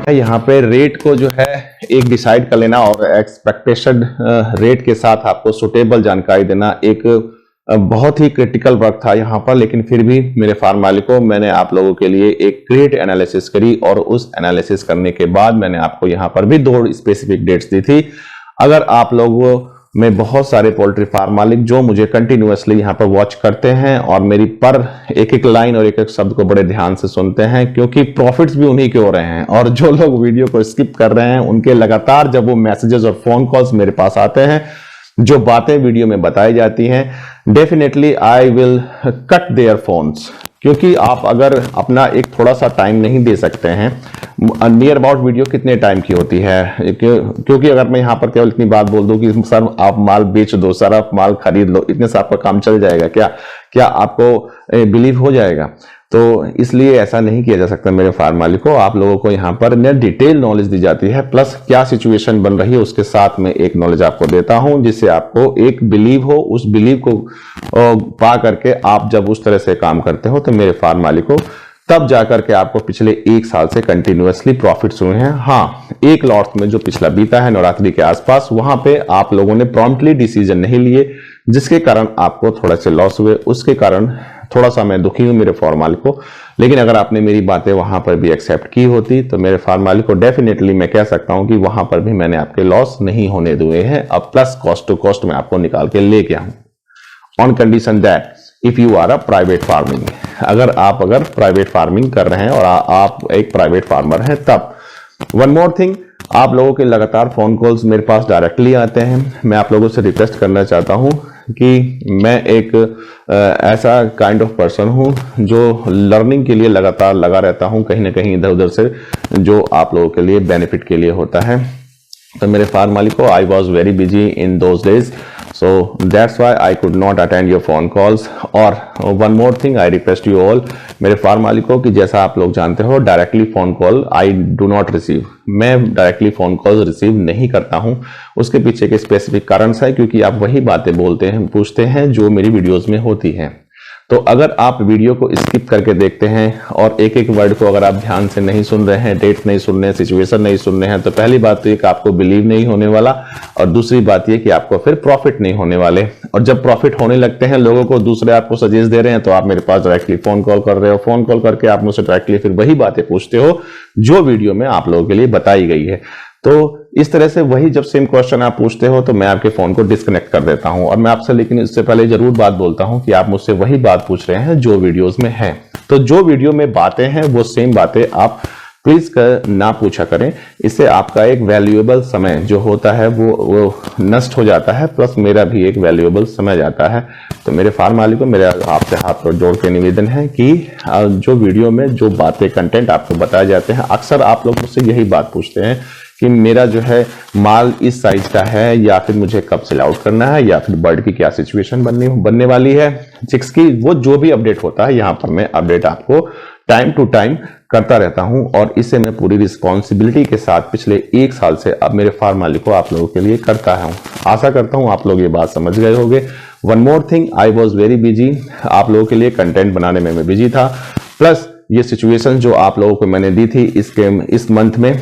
यहाँ पे रेट को जो है एक डिसाइड कर लेना और एक्सपेक्टेशन रेट के साथ आपको सुटेबल जानकारी देना एक बहुत ही क्रिटिकल वर्क था यहाँ पर। लेकिन फिर भी मेरे फार्म मालिकों, मैंने आप लोगों के लिए एक ग्रेट एनालिसिस करी और उस एनालिसिस करने के बाद मैंने आपको यहाँ पर भी 2 स्पेसिफिक डेट्स दी थी। अगर आप लोगों में बहुत सारे पोल्ट्री फार्म मालिक जो मुझे कंटिन्यूअसली यहाँ पर वॉच करते हैं और मेरी पर एक लाइन और एक शब्द को बड़े ध्यान से सुनते हैं, क्योंकि प्रॉफिट्स भी उन्हीं के हो रहे हैं, और जो लोग वीडियो को स्किप कर रहे हैं उनके लगातार जब वो मैसेजेस और फोन कॉल्स मेरे पास आते हैं, जो बातें वीडियो में बताई जाती हैं, definitely I will cut their phones. क्योंकि आप अगर अपना एक थोड़ा सा टाइम नहीं दे सकते हैं, नियर अबाउट वीडियो कितने टाइम की होती है, क्योंकि अगर मैं यहाँ पर केवल इतनी बात बोल दूं कि सर आप माल बेच दो, सर आप माल खरीद लो, इतने से आपका काम चल जाएगा क्या आपको बिलीव हो जाएगा? तो इसलिए ऐसा नहीं किया जा सकता मेरे फार्म मालिकों। आप लोगों को यहाँ पर डिटेल नॉलेज दी जाती है, प्लस क्या सिचुएशन बन रही है उसके साथ में एक नॉलेज आपको देता हूं, जिससे आपको एक बिलीव हो। उस बिलीव को पा करके आप जब उस तरह से काम करते हो तो मेरे फार्म मालिकों, तब जाकर के आपको पिछले 1 साल से कंटिन्यूअसली प्रॉफिट्स हुए हैं। हाँ, एक लॉट में जो पिछला बीता है नवरात्रि के आसपास, वहां पे आप लोगों ने प्रॉम्प्टली डिसीजन नहीं लिए, जिसके कारण आपको थोड़ा से लॉस हुए। उसके कारण थोड़ा सा मैं दुखी हूं मेरे फार्म मालिकों। लेकिन अगर आपने मेरी बातें वहां पर भी एक्सेप्ट की होती तो मेरे फार्म मालिकों, डेफिनेटली मैं कह सकता हूं कि वहां पर भी मैंने आपके लॉस नहीं होने दिए हैं। अब प्लस कॉस्ट टू कॉस्ट मैं आपको निकाल के लेके आऊं, on condition that if you are a private farming. अगर प्राइवेट फार्मिंग कर रहे हैं और आप एक प्राइवेट फार्मर हैं तब। वन मोर थिंग, आप लोगों के लगातार फोन कॉल्स मेरे पास डायरेक्टली आते हैं। मैं आप लोगों से रिक्वेस्ट करना चाहता हूं कि मैं एक ऐसा काइंड ऑफ पर्सन हूं जो लर्निंग के लिए लगातार लगा रहता हूं, कहीं ना कहीं इधर उधर से, जो आप लोगों के लिए बेनिफिट के लिए होता है। तो मेरे फार्म मालिकों, I was very busy in those days, so that's why I could not attend your phone calls। और one more thing, I request you all, मेरे फार्म मालिकों की, जैसा आप लोग जानते हो, directly phone call I do not receive। मैं डायरेक्टली फोन कॉल रिसीव नहीं करता हूं। उसके पीछे के स्पेसिफिक कारण है, क्योंकि आप वही बातें बोलते हैं, पूछते हैं जो मेरी वीडियोस में होती हैं। तो अगर आप वीडियो को स्किप करके देखते हैं और एक एक वर्ड को अगर आप ध्यान से नहीं सुन रहे हैं, डेट नहीं सुन रहे हैं, सिचुएशन नहीं सुन रहे हैं, तो पहली बात तो ये कि आपको बिलीव नहीं होने वाला, और दूसरी बात ये कि आपको फिर प्रॉफिट नहीं होने वाले। और जब प्रॉफिट होने लगते हैं, लोगों को दूसरे आपको सजेस्ट दे रहे हैं, तो आप मेरे पास डायरेक्टली फोन कॉल कर रहे हो। फोन कॉल करके आप मुझसे डायरेक्टली फिर वही बातें पूछते हो जो वीडियो में आप लोगों के लिए बताई गई है। तो इस तरह से वही जब सेम क्वेश्चन आप पूछते हो तो मैं आपके फोन को डिस्कनेक्ट कर देता हूं। और मैं आपसे लेकिन इससे पहले जरूर बात बोलता हूं कि आप मुझसे वही बात पूछ रहे हैं जो वीडियोस में है। तो जो वीडियो में बातें हैं वो सेम बातें आप प्लीज ना पूछा करें। इससे आपका एक वैल्यूएबल समय जो होता है वो नष्ट हो जाता है, प्लस मेरा भी एक वैल्यूएबल समय जाता है। तो मेरे फार्म मालिकों, मेरे आपसे हाथ जोड़ के निवेदन है कि जो वीडियो में जो बातें, कंटेंट आपको बताए जाते हैं, अक्सर आप लोग मुझसे यही बात पूछते हैं कि मेरा जो है माल इस साइज का है, या फिर मुझे कब सेल आउट करना है, या फिर बर्ड की क्या सिचुएशन बनने वाली है, चिक्स की, वो जो भी अपडेट होता है यहाँ पर मैं अपडेट आपको टाइम टू टाइम करता रहता हूं। और इसे मैं पूरी रिस्पॉन्सिबिलिटी के साथ पिछले 1 साल से अब मेरे फार्म मालिकों आप लोगों के लिए करता हूं। आशा करता हूं आप लोग ये बात समझ गए होंगे। One more thing, I was very busy, आप लोगों के लिए कंटेंट बनाने में मैं बिजी था। प्लस ये सिचुएशन जो आप लोगों को मैंने दी थी इस मंथ में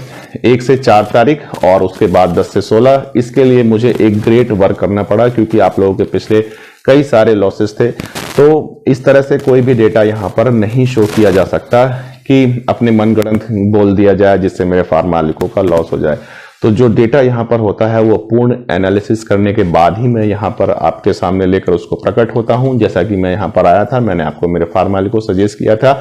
1 से 4 तारीख और उसके बाद 10 से 16, इसके लिए मुझे एक ग्रेट वर्क करना पड़ा, क्योंकि आप लोगों के पिछले कई सारे लॉसेस थे। तो इस तरह से कोई भी डेटा यहाँ पर नहीं शो किया जा सकता कि अपने मनगढ़ंत बोल दिया जाए जिससे मेरे फार्म मालिकों का लॉस हो जाए। तो जो डेटा यहाँ पर होता है वो पूर्ण एनालिसिस करने के बाद ही मैं यहाँ पर आपके सामने लेकर उसको प्रकट होता हूँ। जैसा कि मैं यहाँ पर आया था, मैंने आपको मेरे फार्म मालिकों को सजेस्ट किया था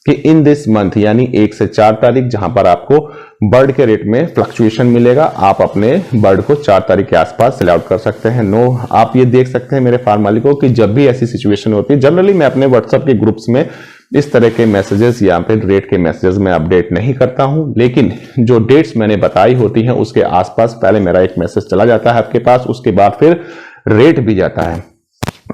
कि इन दिस मंथ यानी 1 से 4 तारीख जहां पर आपको बर्ड के रेट में फ्लक्चुएशन मिलेगा, आप अपने बर्ड को 4 तारीख के आसपास सेल आउट कर सकते हैं। आप ये देख सकते हैं मेरे फार्म मालिकों की, जब भी ऐसी सिचुएशन होती है, जनरली मैं अपने व्हाट्सएप के ग्रुप्स में इस तरह के मैसेजेस या फिर रेट के मैसेजेस में अपडेट नहीं करता हूं, लेकिन जो डेट्स मैंने बताई होती हैं उसके आसपास पहले मेरा एक मैसेज चला जाता है आपके पास, उसके बाद फिर रेट भी जाता है।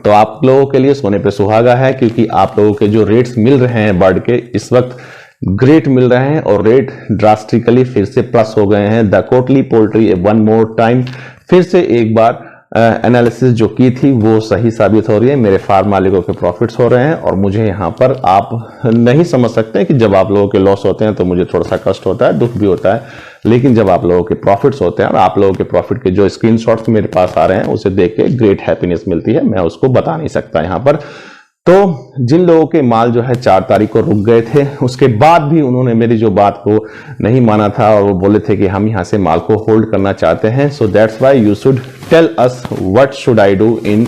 तो आप लोगों के लिए सोने पे सुहागा है, क्योंकि आप लोगों के जो रेट्स मिल रहे हैं बर्ड के इस वक्त ग्रेट मिल रहे हैं, और रेट ड्रास्टिकली फिर से प्लस हो गए हैं। The Kotli poultry one more time, फिर से एक बार एनालिसिस जो की थी वो सही साबित हो रही है, मेरे फार्म मालिकों के प्रॉफिट्स हो रहे हैं। और मुझे यहाँ पर आप नहीं समझ सकते कि जब आप लोगों के लॉस होते हैं तो मुझे थोड़ा सा कष्ट होता है, दुख भी होता है, लेकिन जब आप लोगों के प्रॉफिट्स होते हैं और आप लोगों के प्रॉफिट के जो स्क्रीनशॉट्स मेरे पास आ रहे हैं उसे देख के ग्रेट हैप्पीनेस मिलती है, मैं उसको बता नहीं सकता यहाँ पर। तो जिन लोगों के माल जो है 4 तारीख को रुक गए थे, उसके बाद भी उन्होंने मेरी जो बात को नहीं माना था और वो बोले थे कि हम यहां से माल को होल्ड करना चाहते हैं। So that's why you should tell us what should I do in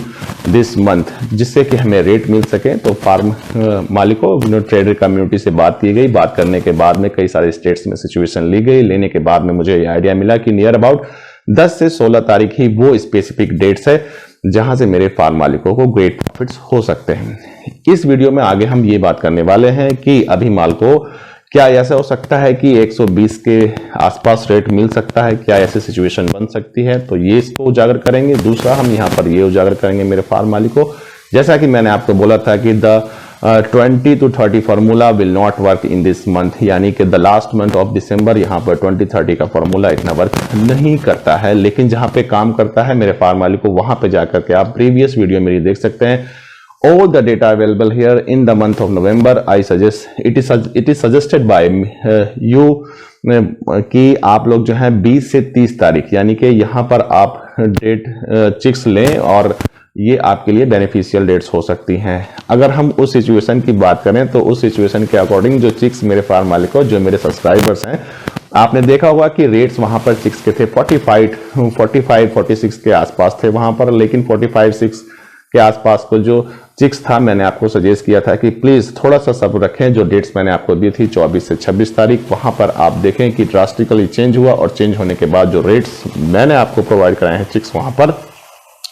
this month, जिससे कि हमें रेट मिल सके। तो फार्म मालिकों ट्रेडर कम्युनिटी से बात की गई, बात करने के बाद में कई सारे स्टेट्स में सिचुएशन ली गई, लेने के बाद में मुझे आइडिया मिला कि नियर अबाउट 10 से 16 तारीख ही वो स्पेसिफिक डेट्स है जहां से मेरे फार्म मालिकों को ग्रेट प्रॉफिट्स हो सकते हैं। इस वीडियो में आगे हम ये बात करने वाले हैं कि अभी माल को क्या ऐसा हो सकता है कि 120 के आसपास रेट मिल सकता है, क्या ऐसी सिचुएशन बन सकती है, तो ये इसको उजागर करेंगे। दूसरा हम यहाँ पर ये उजागर करेंगे मेरे फार्म मालिकों, जैसा कि मैंने आपको बोला था कि the 20 to 30 formula will not work in this month, यानी कि the last month of December यहाँ पर 20-30 का फार्मूला इतना वर्क नहीं करता है। लेकिन जहां पे काम करता है मेरे फार्म मालिकों, वहां पे जाकर के आप प्रीवियस वीडियो मेरी देख सकते हैं। All the data available here in the month of November, I suggest it is suggested by you कि आप लोग जो है 20 से 30 तारीख यानी कि यहाँ पर आप डेट चिक्स लें और ये आपके लिए बेनिफिशियल डेट्स हो सकती हैं। अगर हम उस सिचुएशन की बात करें तो उस सिचुएशन के अकॉर्डिंग जो चिक्स मेरे फार्म मालिकों, जो मेरे सब्सक्राइबर्स हैं, आपने देखा होगा कि रेट्स वहां पर चिक्स के थे 45-46 के आसपास थे वहां पर, लेकिन 45-6 के आसपास को जो चिक्स था मैंने आपको सजेस्ट किया था कि प्लीज थोड़ा सा सब्र रखें। जो डेट्स मैंने आपको दी थी 24 से 26 तारीख, वहां पर आप देखें कि ड्रास्टिकली चेंज हुआ और चेंज होने के बाद जो रेट्स मैंने आपको प्रोवाइड कराए हैं चिक्स, वहां पर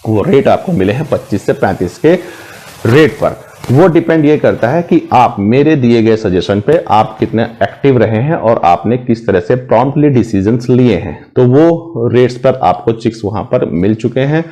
वो रेट आपको मिले हैं 25 से 35 के रेट पर। वो डिपेंड ये करता है कि आप मेरे दिए गए सजेशन पे आप कितने एक्टिव रहे हैं और आपने किस तरह से प्रॉम्प्टली डिसीजंस लिए हैं, तो वो रेट्स पर आपको चिक्स वहां पर मिल चुके हैं।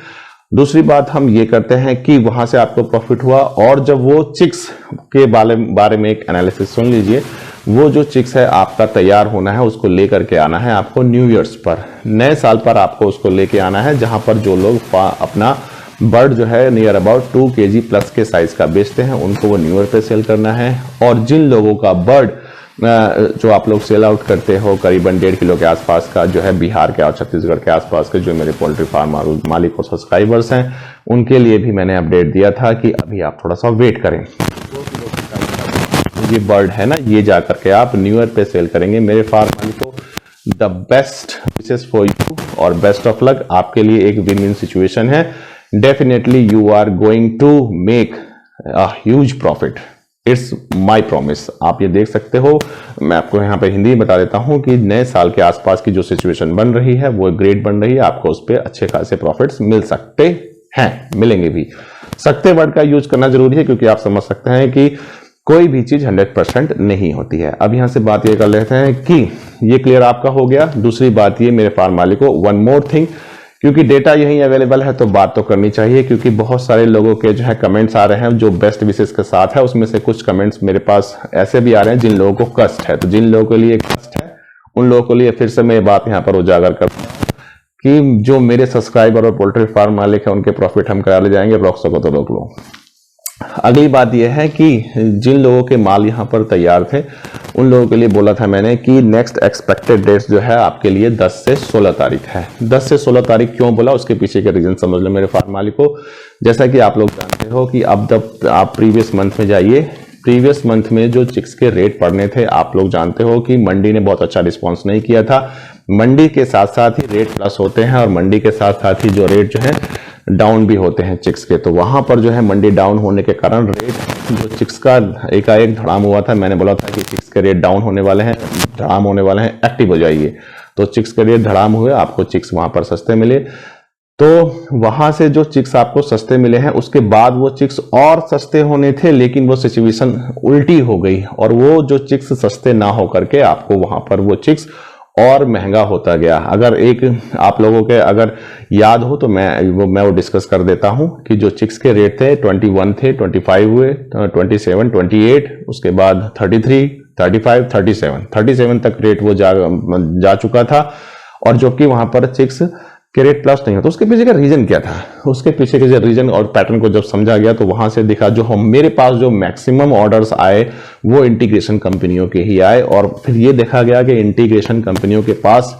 दूसरी बात हम ये करते हैं कि वहां से आपको प्रॉफिट हुआ और जब वो चिक्स के बारे में एक एनालिसिस सुन लीजिए। वो जो चिक्स है आपका तैयार होना है, उसको लेकर के आना है आपको न्यू ईयर्स पर, नए साल पर आपको उसको लेके आना है, जहां पर जो लोग अपना बर्ड जो है नियर अबाउट 2 kg प्लस के साइज का बेचते हैं उनको वो न्यू ईयर पे सेल करना है। और जिन लोगों का बर्ड जो आप लोग सेल आउट करते हो करीबन 1.5 किलो के आसपास का, जो है बिहार के और छत्तीसगढ़ के आसपास के जो मेरे पोल्ट्री फार्म मालिक और सब्सक्राइबर्स हैं, उनके लिए भी मैंने अपडेट दिया था कि अभी आप थोड़ा सा वेट करें। ये बर्ड है ना, ये जाकर के आप न्यू ईयर पे सेल करेंगे मेरे फार्म मालिकों। The best wishes for you और बेस्ट ऑफ लक, आपके लिए एक विन विन सिचुएशन है। Definitely you are going to make a huge profit, it's my promise. आप ये देख सकते हो, मैं आपको यहाँ पे हिंदी में बता देता हूँ कि नए साल के आसपास की जो सिचुएशन बन रही है वो ग्रेट बन रही है, आपको उस पर अच्छे खासे प्रॉफिट्स मिल सकते हैं, मिलेंगे भी। सकते वर्ड का यूज करना जरूरी है क्योंकि आप समझ सकते हैं कि कोई भी चीज 100% नहीं होती है। अब यहां से बात ये कर लेते हैं कि ये क्लियर आपका हो गया। दूसरी बात ये मेरे फार्म मालिकों, वन मोर थिंग, क्योंकि डेटा यहीं अवेलेबल है तो बात तो करनी चाहिए, क्योंकि बहुत सारे लोगों के जो है कमेंट्स आ रहे हैं जो बेस्ट विशेष के साथ है। उसमें से कुछ कमेंट्स मेरे पास ऐसे भी आ रहे हैं जिन लोगों को कष्ट है, तो जिन लोगों के लिए कष्ट है उन लोगों के लिए फिर से मैं बात यहाँ पर उजागर करता हूँ कि जो मेरे सब्सक्राइबर और पोल्ट्री फार्म मालिक है उनके प्रॉफिट हम करा ले जाएंगे, रोक सको तो रोक लो। अगली बात यह है कि जिन लोगों के माल यहाँ पर तैयार थे उन लोगों के लिए बोला था मैंने कि नेक्स्ट एक्सपेक्टेड डेट्स जो है आपके लिए 10 से 16 तारीख है। 10 से 16 तारीख क्यों बोला, उसके पीछे के रीजन समझ लो मेरे फार्म मालिकों। जैसा कि आप लोग जानते हो कि अब जब आप प्रीवियस मंथ में जाइए, प्रीवियस मंथ में जो चिक्स के रेट पड़ने थे, आप लोग जानते हो कि मंडी ने बहुत अच्छा रिस्पॉन्स नहीं किया था। मंडी के साथ साथ ही रेट प्लस होते हैं और मंडी के साथ साथ ही जो रेट जो है डाउन भी होते हैं चिक्स के। तो वहां पर जो है मंडी डाउन होने के कारण रेट जो चिक्स का एकाएक धड़ाम हुआ था, मैंने बोला था कि चिक्स के रेट डाउन होने वाले हैं, धड़ाम होने वाले हैं, एक्टिव हो जाइए। तो चिक्स के रेट धड़ाम हुए, आपको चिक्स वहां पर सस्ते मिले। तो वहां से जो चिक्स आपको सस्ते मिले हैं उसके बाद वो चिक्स और सस्ते होने थे, लेकिन वो सिचुएशन उल्टी हो गई और वो जो चिक्स सस्ते ना हो करके आपको वहां पर वो चिक्स और महंगा होता गया। अगर एक आप लोगों के अगर याद हो तो मैं वो डिस्कस कर देता हूं कि जो चिक्स के रेट थे 21 थे, 25 हुए, 27, 28, उसके बाद 33, 35, 37 तक रेट वो जा चुका था। और जो कि वहां पर चिक्स कि रेट प्लस नहीं होता, उसके पीछे का रीजन क्या था? उसके पीछे के रीजन और पैटर्न को जब समझा गया तो वहां से दिखा जो हम मेरे पास जो मैक्सिमम ऑर्डर्स आए वो इंटीग्रेशन कंपनियों के ही आए, और फिर ये देखा गया कि इंटीग्रेशन कंपनियों के पास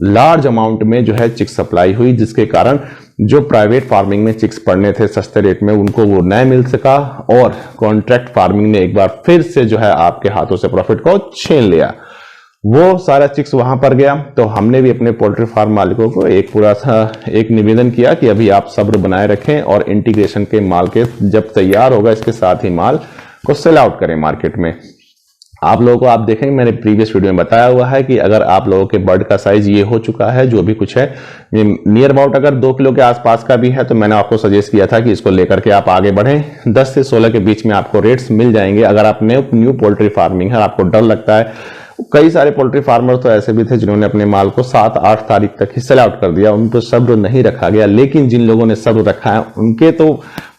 लार्ज अमाउंट में जो है चिक्स सप्लाई हुई, जिसके कारण जो प्राइवेट फार्मिंग में चिक्स पड़ने थे सस्ते रेट में उनको वो न मिल सका, और कॉन्ट्रैक्ट फार्मिंग ने एक बार फिर से जो है आपके हाथों से प्रॉफिट को छीन लिया, वो सारा चिक्स वहां पर गया। तो हमने भी अपने पोल्ट्री फार्म मालिकों को एक निवेदन किया कि अभी आप सब्र बनाए रखें और इंटीग्रेशन के माल के जब तैयार होगा इसके साथ ही माल को सेल आउट करें मार्केट में। आप लोगों को आप देखेंगे मैंने प्रीवियस वीडियो में बताया हुआ है कि अगर आप लोगों के बर्ड का साइज ये हो चुका है जो भी कुछ है नियर अबाउट अगर 2 किलो के आसपास का भी है तो मैंने आपको सजेस्ट किया था कि इसको लेकर के आप आगे बढ़ें। 10 से 16 के बीच में आपको रेट्स मिल जाएंगे। अगर आप न्यू पोल्ट्री फार्मिंग है, आपको डर लगता है, कई सारे पोल्ट्री फार्मर तो ऐसे भी थे जिन्होंने अपने माल को 7-8 तारीख तक ही सेल आउट कर दिया, उन पर सब्र नहीं रखा गया। लेकिन जिन लोगों ने सब्र रखा है उनके तो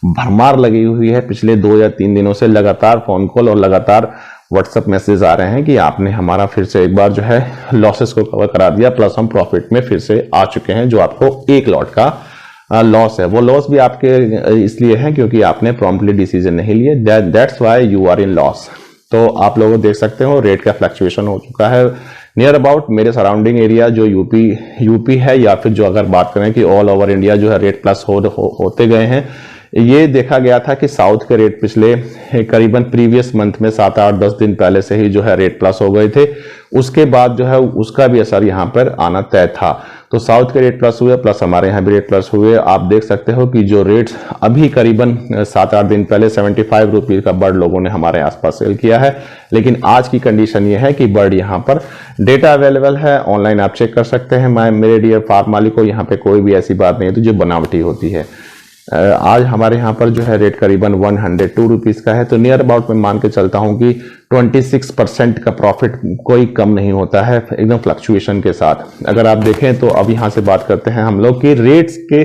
भरमार लगी हुई है। पिछले 2 या 3 दिनों से लगातार फोन कॉल और लगातार व्हाट्सएप मैसेज आ रहे हैं कि आपने हमारा फिर से एक बार जो है लॉसेस को कवर करा दिया, प्लस हम प्रॉफिट में फिर से आ चुके हैं। जो आपको एक लॉट का लॉस है वो लॉस भी आपके इसलिए है क्योंकि आपने प्रॉम्प्टली डिसीजन नहीं लिए, that's why you are in loss. तो आप लोग देख सकते हो रेट का फ्लक्चुएशन हो चुका है नियर अबाउट मेरे सराउंडिंग एरिया जो यूपी है, या फिर जो अगर बात करें कि ऑल ओवर इंडिया जो है रेट प्लस होते गए हैं। ये देखा गया था कि साउथ के रेट पिछले करीबन प्रीवियस मंथ में 7-8-10 दिन पहले से ही जो है रेट प्लस हो गए थे, उसके बाद जो है उसका भी असर यहाँ पर आना तय था। तो साउथ के रेट प्लस हुए, प्लस हमारे यहाँ भी रेट प्लस हुए। आप देख सकते हो कि जो रेट्स अभी करीबन 7-8 दिन पहले 75 रुपीज का बर्ड लोगों ने हमारे आसपास सेल किया है, लेकिन आज की कंडीशन ये है कि बर्ड यहाँ पर डेटा अवेलेबल है, ऑनलाइन आप चेक कर सकते हैं। मेरे डियर फार्म मालिकों, यहाँ पे कोई भी ऐसी बात नहीं होती जो बनावटी होती है। आज हमारे यहाँ पर जो है रेट करीबन 102 रुपीज का है, तो नियर अबाउट मैं मान के चलता हूँ कि 26% का प्रॉफिट कोई कम नहीं होता है एकदम फ्लक्चुएशन के साथ। अगर आप देखें तो अब यहाँ से बात करते हैं हम लोग कि रेट्स के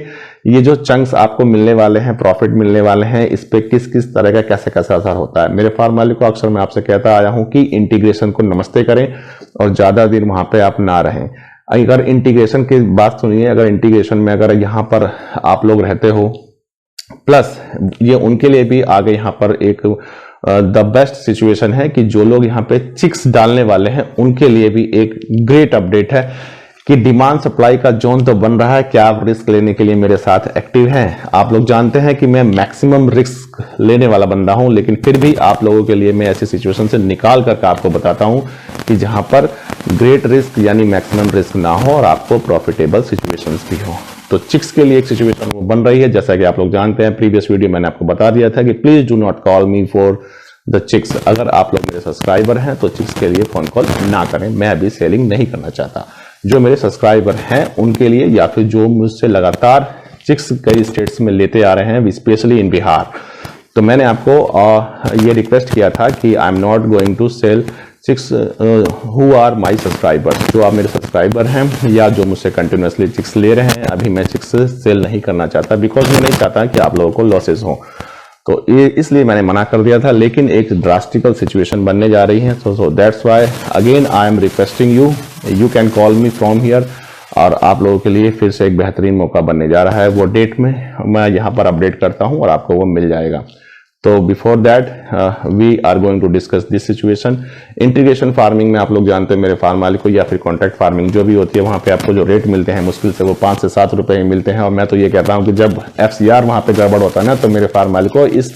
ये जो चंक्स आपको मिलने वाले हैं, प्रॉफिट मिलने वाले हैं, इस पे किस किस तरह का कैसे कैसा असर होता है। मेरे फार्म मालिक को अक्सर मैं आपसे कहता आया हूँ कि इंटीग्रेशन को नमस्ते करें और ज्यादा देर वहां पे आप ना रहें। अगर इंटीग्रेशन की बात सुनिए, अगर इंटीग्रेशन में अगर यहाँ पर आप लोग रहते हो, प्लस ये उनके लिए भी आगे यहाँ पर एक द बेस्ट सिचुएशन है कि जो लोग यहाँ पे चिक्स डालने वाले हैं उनके लिए भी एक ग्रेट अपडेट है कि डिमांड सप्लाई का जोन तो बन रहा है। क्या आप रिस्क लेने के लिए मेरे साथ एक्टिव हैं? आप लोग जानते हैं कि मैं मैक्सिमम रिस्क लेने वाला बंदा हूं, लेकिन फिर भी आप लोगों के लिए मैं ऐसी सिचुएशन से निकाल करके आपको बताता हूं कि जहां पर ग्रेट रिस्क यानी मैक्सिमम रिस्क ना हो और आपको प्रॉफिटेबल सिचुएशंस भी हो। तो चिक्स के लिए एक सिचुएशन वो बन रही है। जैसा कि आप लोग जानते हैं, प्रीवियस वीडियो मैंने आपको बता दिया था कि please do not call me for the chicks. अगर आप लोग मेरे सब्सक्राइबर हैं तो चिक्स के लिए फोन कॉल ना करें, मैं अभी सेलिंग नहीं करना चाहता। जो मेरे सब्सक्राइबर हैं उनके लिए, या फिर जो मुझसे लगातार चिक्स कई स्टेट्स में लेते आ रहे हैं, स्पेशली इन बिहार, तो मैंने आपको ये रिक्वेस्ट किया था कि I am not going to sell chicks who are my subscribers. जो आप मेरे सब्सक्राइबर हैं या जो मुझसे कंटिन्यूसली चिक्स ले रहे हैं, अभी मैं चिक्स सेल नहीं करना चाहता, बिकॉज मैं नहीं चाहता कि आप लोगों को लॉसेज हो। तो ये इसलिए मैंने मना कर दिया था, लेकिन एक ड्रास्टिकल सिचुएशन बनने जा रही है। सो that's why again I am requesting you can call me from here. और आप लोगों के लिए फिर से एक बेहतरीन मौका बनने जा रहा है। वो डेट में मैं यहाँ पर अपडेट करता हूँ और आपको वो मिल जाएगा। तो before that we are going to discuss this situation. Integration farming में आप लोग जानते हैं मेरे फार्म मालिक को, या फिर कॉन्ट्रैक्ट फार्मिंग जो भी होती है, वहां पे आपको जो रेट मिलते हैं मुश्किल से वो 5 से 7 रुपए मिलते हैं। और मैं तो ये कहता हूं कि जब FCR वहां पे गड़बड़ होता है ना, तो मेरे फार्म मालिक को इस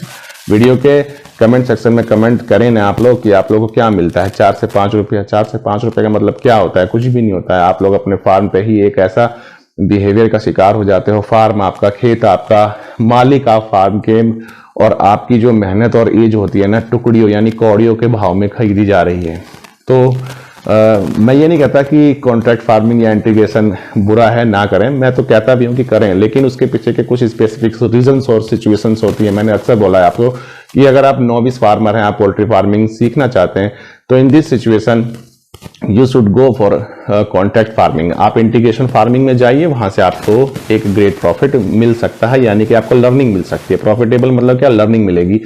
वीडियो के कमेंट सेक्शन में कमेंट करें ना आप लोग कि आप लोगों को क्या मिलता है 4 से 5 रुपया। 4 से 5 रुपए का मतलब क्या होता है? कुछ भी नहीं होता है। आप लोग अपने फार्म पे ही एक ऐसा बिहेवियर का शिकार हो जाते हो। फार्म आपका, खेत आपका, मालिक आप फार्म के, और आपकी जो मेहनत और एज होती है ना, टुकड़ियों यानी कौड़ियों के भाव में खरीदी जा रही है। तो मैं ये नहीं कहता कि कॉन्ट्रैक्ट फार्मिंग या इंटीग्रेशन बुरा है, ना करें। मैं तो कहता भी हूँ कि करें, लेकिन उसके पीछे के कुछ स्पेसिफिक रीजंस और सिचुएशंस होती है। मैंने अक्सर बोला है आपको कि अगर आप नोविस फार्मर हैं, आप पोल्ट्री फार्मिंग सीखना चाहते हैं, तो in this situation you should go for contract farming. आप इंटीग्रेशन फार्मिंग में जाइए, वहां से आपको एक ग्रेट प्रॉफिट मिल सकता है, यानी कि आपको लर्निंग मिल सकती है। प्रॉफिटेबल मतलब क्या? लर्निंग मिलेगी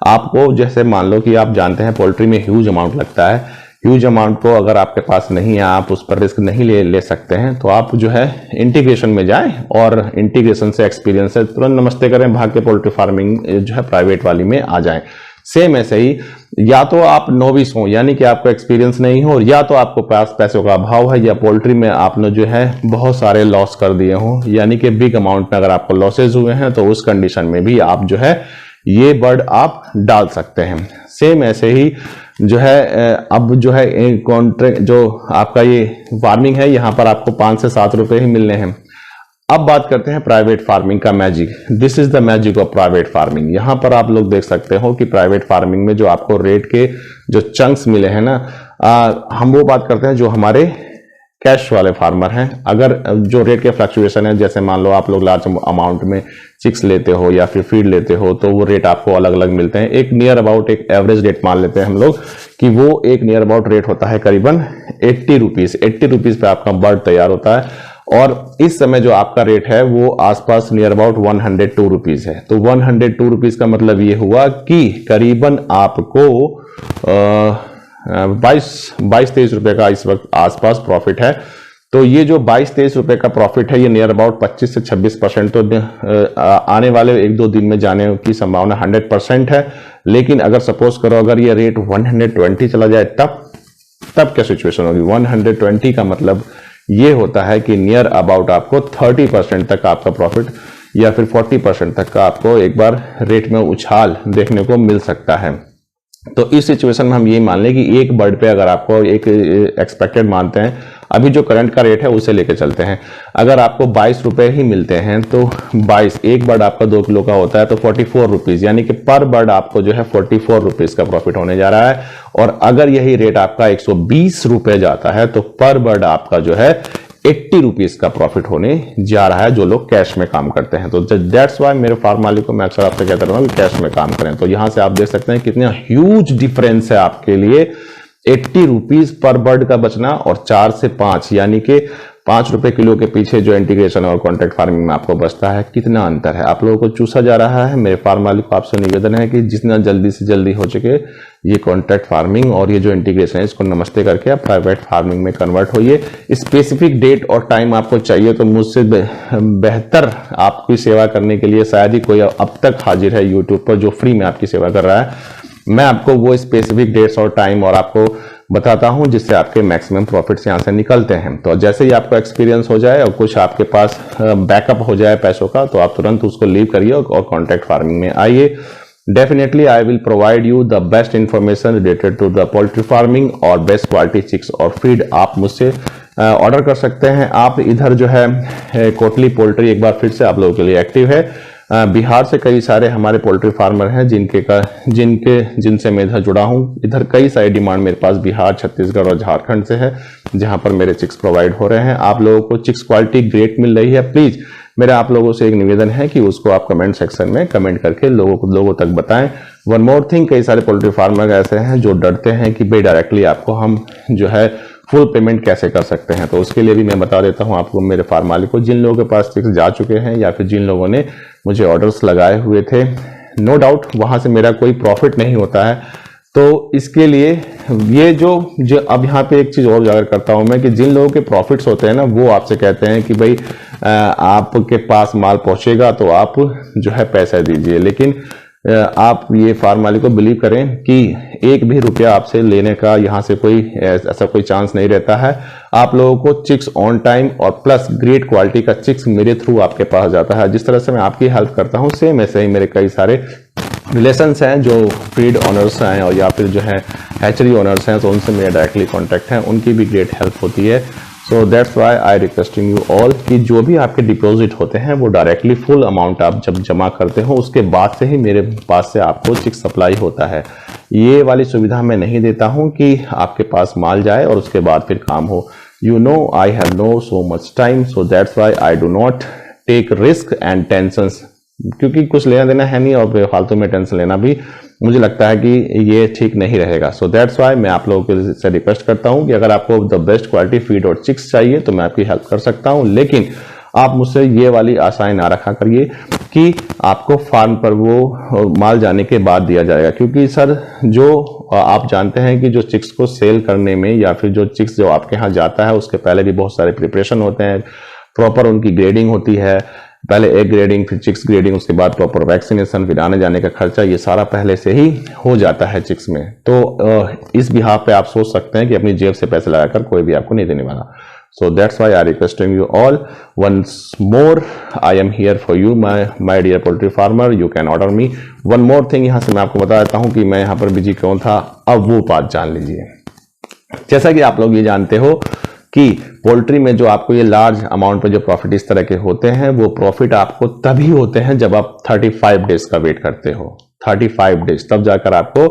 आपको। जैसे मान लो कि आप जानते हैं पोल्ट्री में ह्यूज अमाउंट लगता है, ह्यूज अमाउंट को अगर आपके पास नहीं है, आप उस पर रिस्क नहीं ले सकते हैं, तो आप जो है इंटीग्रेशन में जाएं और इंटीग्रेशन से एक्सपीरियंस है तुरंत नमस्ते करें, भाग के पोल्ट्री फार्मिंग जो है प्राइवेट वाली में आ जाएं। सेम ऐसे ही, या तो आप नोविस हो यानी कि आपको एक्सपीरियंस नहीं हो, या तो आपको पास पैसों का अभाव है, या पोल्ट्री में आपने जो है बहुत सारे लॉस कर दिए हो, यानी कि बिग अमाउंट में अगर आपको लॉसेज हुए हैं, तो उस कंडीशन में भी आप जो है ये बर्ड आप डाल सकते हैं। सेम ऐसे ही जो है अब जो है कॉन्ट्रैक्ट जो आपका ये फार्मिंग है, यहां पर आपको 5 से 7 रुपए ही मिलने हैं। अब बात करते हैं प्राइवेट फार्मिंग का magic. This is the magic of private farming. यहां पर आप लोग देख सकते हो कि प्राइवेट फार्मिंग में जो आपको रेट के जो चंक्स मिले हैं ना, हम वो बात करते हैं जो हमारे कैश वाले फार्मर हैं। अगर जो रेट के फ्लक्चुएशन है, जैसे मान लो आप लोग लार्ज अमाउंट में चिक्स लेते हो या फिर फीड लेते हो, तो वो रेट आपको अलग अलग मिलते हैं। एक नियर अबाउट एक एवरेज रेट मान लेते हैं हम लोग कि वो एक नियर अबाउट रेट होता है करीबन 80 रुपीज। 80 रुपीज पे आपका बर्ड तैयार होता है, और इस समय जो आपका रेट है वो आसपास नियर अबाउट 102 रुपीज है। तो 102 रुपीज का मतलब ये हुआ कि करीबन आपको 22-23 रुपए का इस वक्त आसपास प्रॉफिट है। तो ये जो 22-23 रुपए का प्रॉफिट है, ये नियर अबाउट 25 से 26% तो आने वाले 1-2 दिन में जाने की संभावना 100% है। लेकिन अगर सपोज करो अगर ये रेट 120 चला जाए, तब क्या सिचुएशन होगी? 120 का मतलब ये होता है कि नियर अबाउट आपको 30% तक आपका प्रॉफिट या फिर 40% तक का आपको एक बार रेट में उछाल देखने को मिल सकता है। तो इस सिचुएशन में हम ये मान लें कि एक बर्ड पे अगर आपको एक एक्सपेक्टेड मानते हैं, अभी जो करंट का रेट है उसे लेके चलते हैं, अगर आपको 22 रुपए ही मिलते हैं, तो 22 एक बर्ड आपका 2 किलो का होता है, तो 44 रुपीज, यानी कि पर बर्ड आपको जो है 44 रुपीज का प्रॉफिट होने जा रहा है। और अगर यही रेट आपका 120 रुपए जाता है, तो पर बर्ड आपका जो है 80 रुपीज का प्रॉफिट होने जा रहा है, जो लोग कैश में काम करते हैं। तो दैट्स वाई मेरे फार्म मालिक को मैं अक्सर आपसे कहता रहूंगा कि कैश में काम करें। तो यहां से आप देख सकते हैं कितना ह्यूज डिफरेंस है आपके लिए 80 रुपीज पर बर्ड का बचना और 4 से 5 यानी कि 5 रुपए किलो के पीछे जो इंटीग्रेशन और कॉन्ट्रैक्ट फार्मिंग में आपको बचता है, कितना अंतर है। आप लोगों को चूसा जा रहा है। मेरे फार्म मालिक को आपसे निवेदन है कि जितना जल्दी से जल्दी हो सके ये कॉन्ट्रैक्ट फार्मिंग और ये जो इंटीग्रेशन है इसको नमस्ते करके आप प्राइवेट फार्मिंग में कन्वर्ट होइए। स्पेसिफिक डेट और टाइम आपको चाहिए तो मुझसे बेहतर आपकी सेवा करने के लिए शायद ही कोई अब तक हाजिर है यूट्यूब पर जो फ्री में आपकी सेवा कर रहा है। मैं आपको वो स्पेसिफिक डेट्स और टाइम और आपको बताता हूं जिससे आपके मैक्सिमम प्रॉफिट्स यहां से निकलते हैं। तो जैसे ही आपको एक्सपीरियंस हो जाए और कुछ आपके पास बैकअप हो जाए पैसों का, तो आप तुरंत उसको लीव करिए और कॉन्ट्रैक्ट फार्मिंग में आइए। Definitely I will provide you the best information related to the poultry farming और बेस्ट क्वालिटी चिक्स और फीड आप मुझसे ऑर्डर कर सकते हैं। आप इधर जो है कोटली पोल्ट्री एक बार फिर से आप लोगों के लिए एक्टिव है। बिहार से कई सारे हमारे पोल्ट्री फार्मर हैं जिनसे मैं इधर जुड़ा हूं। इधर कई सारी डिमांड मेरे पास बिहार, छत्तीसगढ़ और झारखंड से है, जहां पर मेरे चिक्स प्रोवाइड हो रहे हैं। आप लोगों को चिक्स क्वालिटी ग्रेट मिल रही है। प्लीज मेरा आप लोगों से एक निवेदन है कि उसको आप कमेंट सेक्शन में कमेंट करके लोगों तक बताएं। वन मोर थिंग, कई सारे पोल्ट्री फार्मर ऐसे हैं जो डरते हैं कि भाई डायरेक्टली आपको हम जो है फुल पेमेंट कैसे कर सकते हैं। तो उसके लिए भी मैं बता देता हूं आपको, मेरे फार्म मालिक को, जिन लोगों के पास चिक्स जा चुके हैं या फिर जिन लोगों ने मुझे ऑर्डर्स लगाए हुए थे, नो डाउट वहां से मेरा कोई प्रॉफिट नहीं होता है। तो इसके लिए ये जो अब यहाँ पे एक चीज और उजागर करता हूं मैं कि जिन लोगों के प्रॉफिट्स होते हैं ना, वो आपसे कहते हैं कि भाई आपके पास माल पहुंचेगा तो आप जो है पैसा दीजिए। लेकिन आप ये फार्म मालिक को बिलीव करें कि एक भी रुपया आपसे लेने का यहाँ से कोई ऐसा कोई चांस नहीं रहता है। आप लोगों को चिक्स ऑन टाइम और प्लस ग्रेट क्वालिटी का चिक्स मेरे थ्रू आपके पास जाता है। जिस तरह से मैं आपकी हेल्प करता हूँ, सेम ऐसे ही मेरे कई सारे रिलेशंस हैं जो फीड ऑनर्स हैं और या फिर जो है हैचरी ऑनर्स हैं, तो उनसे मेरे डायरेक्टली कॉन्टैक्ट हैं, उनकी भी ग्रेट हेल्प होती है। सो that's why I requesting you all कि जो भी आपके डिपॉजिट होते हैं वो डायरेक्टली फुल अमाउंट आप जब जमा करते हो उसके बाद से ही मेरे पास से आपको चिक्स सप्लाई होता है। ये वाली सुविधा मैं नहीं देता हूं कि आपके पास माल जाए और उसके बाद फिर काम हो। You know I have no so much time, so that's why I do not take risk and tensions, क्योंकि कुछ लेना देना है नहीं और फालतू में टेंशन लेना भी मुझे लगता है कि ये ठीक नहीं रहेगा। सो दैट्स वाई मैं आप लोगों से रिक्वेस्ट करता हूं कि अगर आपको द बेस्ट क्वालिटी फीड और चिक्स चाहिए तो मैं आपकी हेल्प कर सकता हूं, लेकिन आप मुझसे ये वाली आशाएं ना रखा करिए कि आपको फार्म पर वो माल जाने के बाद दिया जाएगा, क्योंकि सर जो आप जानते हैं कि जो चिक्स को सेल करने में या फिर जो चिक्स जो आपके यहाँ जाता है उसके पहले भी बहुत सारे प्रिपरेशन होते हैं, प्रॉपर उनकी ग्रेडिंग होती है, पहले एग ग्रेडिंग, फिर चिक्स ग्रेडिंग, उसके बाद प्रॉपर वैक्सीनेशन, फिर आने जाने का खर्चा, ये सारा पहले से ही हो जाता है चिक्स में। तो इस बिहाफ पे आप सोच सकते हैं कि अपनी जेब से पैसे लगाकर कोई भी आपको नहीं देने वाला। So that's why I requesting you all once more, I am here for you my dear poultry farmer, you can order me। one more thing यहाँ से मैं आपको बता देता हूँ कि मैं यहाँ पर बिजी क्यों था, अब वो बात जान लीजिए। जैसा कि आप लोग ये जानते हो कि पोल्ट्री में जो आपको ये लार्ज अमाउंट पे जो प्रॉफिट इस तरह के होते हैं, वो प्रॉफिट आपको तभी होते हैं जब आप 35 डेज का वेट करते हो। 35 डेज तब जाकर आपको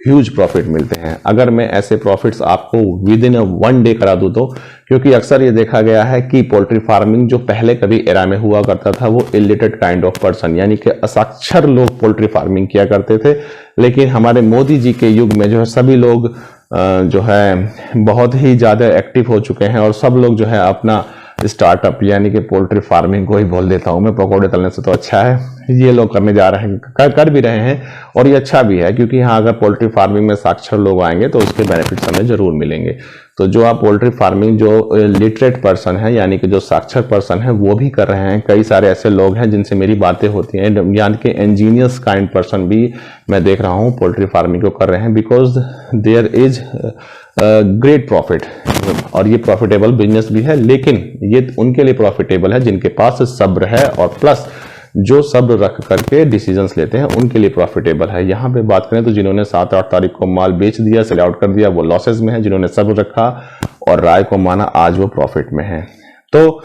ह्यूज प्रॉफिट मिलते हैं। अगर मैं ऐसे प्रॉफिट्स आपको विद इन 1 डे करा दूं तो, क्योंकि अक्सर ये देखा गया है कि पोल्ट्री फार्मिंग जो पहले कभी एरा में हुआ करता था वो इलिटरेट काइंड ऑफ पर्सन, यानी कि असाक्षर लोग पोल्ट्री फार्मिंग किया करते थे। लेकिन हमारे मोदी जी के युग में जो है सभी लोग जो है बहुत ही ज्यादा एक्टिव हो चुके हैं और सब लोग जो है अपना स्टार्टअप यानी कि पोल्ट्री फार्मिंग को ही बोल देता हूं मैं, पकौड़े तलने से तो अच्छा है, ये लोग करने जा रहे हैं, कर भी रहे हैं। और ये अच्छा भी है, क्योंकि यहाँ अगर पोल्ट्री फार्मिंग में साक्षर लोग आएंगे तो उसके बेनिफिट्स हमें जरूर मिलेंगे। तो जो आप पोल्ट्री फार्मिंग जो लिटरेट पर्सन है यानी कि जो साक्षर पर्सन है वो भी कर रहे हैं, कई सारे ऐसे लोग हैं जिनसे मेरी बातें होती हैं, यानी कि इंजीनियर्स काइंड पर्सन भी मैं देख रहा हूँ पोल्ट्री फार्मिंग को कर रहे हैं, because there is great profit और ये प्रॉफिटेबल बिजनेस भी है। लेकिन ये उनके लिए प्रॉफिटेबल है जिनके पास सब्र है और प्लस जो सब्र रख करके डिसीजंस लेते हैं उनके लिए प्रॉफिटेबल है। यहाँ पे बात करें तो जिन्होंने 7-8 तारीख को माल बेच दिया, सेल आउट कर दिया, वो लॉसेस में है। जिन्होंने सब्र रखा और राय को माना, आज वो प्रॉफिट में है। तो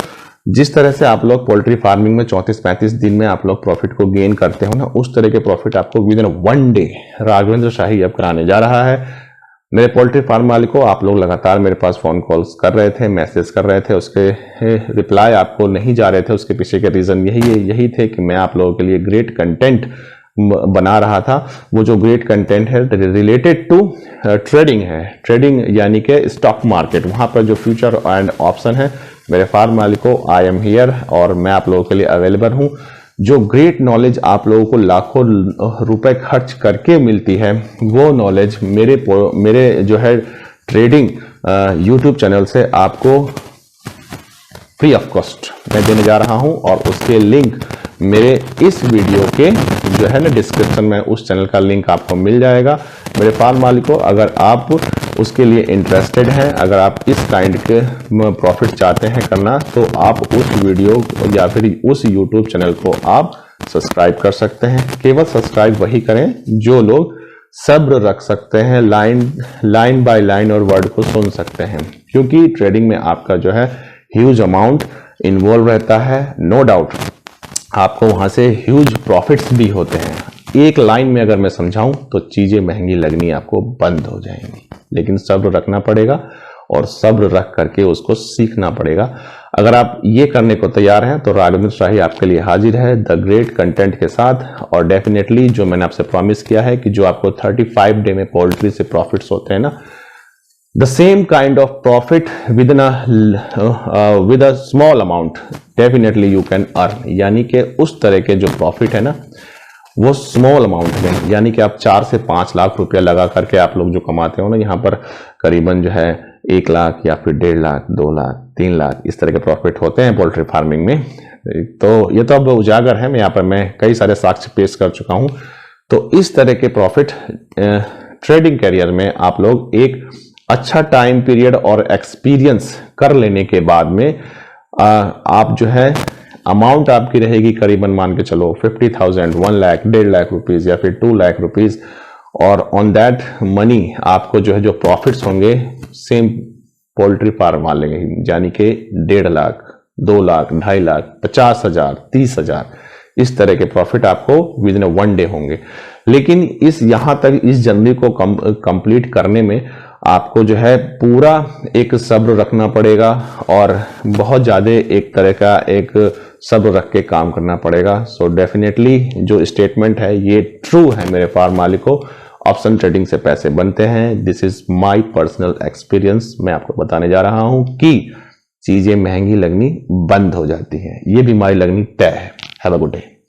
जिस तरह से आप लोग पोल्ट्री फार्मिंग में 34-35 दिन में आप लोग प्रॉफिट को गेन करते हो ना, उस तरह के प्रॉफिट आपको विद इन 1 डे राघवेंद्र शाही अब कराने जा रहा है। मेरे पोल्ट्री फार्म मालिकों, आप लोग लगातार मेरे पास फोन कॉल्स कर रहे थे, मैसेज कर रहे थे, उसके रिप्लाई आपको नहीं जा रहे थे। उसके पीछे के रीजन यही थे कि मैं आप लोगों के लिए ग्रेट कंटेंट बना रहा था। वो जो ग्रेट कंटेंट है रिलेटेड टू ट्रेडिंग है, ट्रेडिंग यानी कि स्टॉक मार्केट, वहां पर जो फ्यूचर एंड ऑप्शन है मेरे फार्म मालिकों, आई एम हियर और मैं आप लोगों के लिए अवेलेबल हूं। जो ग्रेट नॉलेज आप लोगों को लाखों रुपए खर्च करके मिलती है, वो नॉलेज मेरे जो है ट्रेडिंग यूट्यूब चैनल से आपको फ्री ऑफ कॉस्ट मैं देने जा रहा हूं और उसके लिंक मेरे इस वीडियो के जो है ना डिस्क्रिप्शन में उस चैनल का लिंक आपको मिल जाएगा। मेरे फार्म मालिकों, अगर आप उसके लिए इंटरेस्टेड हैं, अगर आप इस काइंड के प्रॉफिट चाहते हैं करना, तो आप उस वीडियो या फिर उस यूट्यूब चैनल को आप सब्सक्राइब कर सकते हैं। केवल सब्सक्राइब वही करें जो लोग सब्र रख सकते हैं, लाइन बाय लाइन और वर्ड को सुन सकते हैं, क्योंकि ट्रेडिंग में आपका जो है ह्यूज अमाउंट इन्वॉल्व रहता है। नो डाउट आपको वहां से ह्यूज प्रॉफिट्स भी होते हैं। एक लाइन में अगर मैं समझाऊं तो चीजें महंगी लगनी आपको बंद हो जाएंगी, लेकिन सब्र रखना पड़ेगा और सब्र रख करके उसको सीखना पड़ेगा। अगर आप ये करने को तैयार हैं तो राघवेंद्र शाही आपके लिए हाजिर है द ग्रेट कंटेंट के साथ। और डेफिनेटली जो मैंने आपसे प्रॉमिस किया है कि जो आपको 35 डे में पोल्ट्री से प्रॉफिट्स होते हैं ना, the same kind of profit with a small amount definitely you can earn। यानी कि उस तरह के जो प्रॉफिट है ना वो स्मॉल अमाउंट में, यानी कि आप 4 से 5 लाख रुपया लगा करके आप लोग जो कमाते हो ना, यहाँ पर करीबन जो है 1 लाख या फिर 1.5 लाख 2 लाख 3 लाख इस तरह के प्रॉफिट होते हैं पोल्ट्री फार्मिंग में। तो ये तो अब उजागर है, यहाँ पर मैं कई सारे साक्ष्य पेश कर चुका हूं। तो इस तरह के प्रॉफिट ट्रेडिंग करियर में आप लोग एक अच्छा टाइम पीरियड और एक्सपीरियंस कर लेने के बाद में आप जो है अमाउंट आपकी रहेगी करीबन मान के चलो 50,000, 1 लाख, 1.5 लाख रुपीज या फिर 2 लाख रुपीज। और ऑन दैट मनी आपको जो है जो प्रॉफिट्स होंगे सेम पोल्ट्री फार्म वाले, यानी कि 1.5 लाख, 2 लाख, 2.5 लाख, 50,000, 30,000 इस तरह के प्रॉफिट आपको विद इन 1 डे होंगे। लेकिन यहां तक इस जर्नी को कंप्लीट करने में आपको जो है पूरा एक सब्र रखना पड़ेगा और बहुत ज्यादा एक तरह का एक सब्र रख के काम करना पड़ेगा। सो डेफिनेटली जो स्टेटमेंट है ये ट्रू है मेरे फार्म मालिकों, ऑप्शन ट्रेडिंग से पैसे बनते हैं। This is my personal experience. मैं आपको बताने जा रहा हूं कि चीजें महंगी लगनी बंद हो जाती हैं। ये बीमारी लगनी तय है। Have a good day.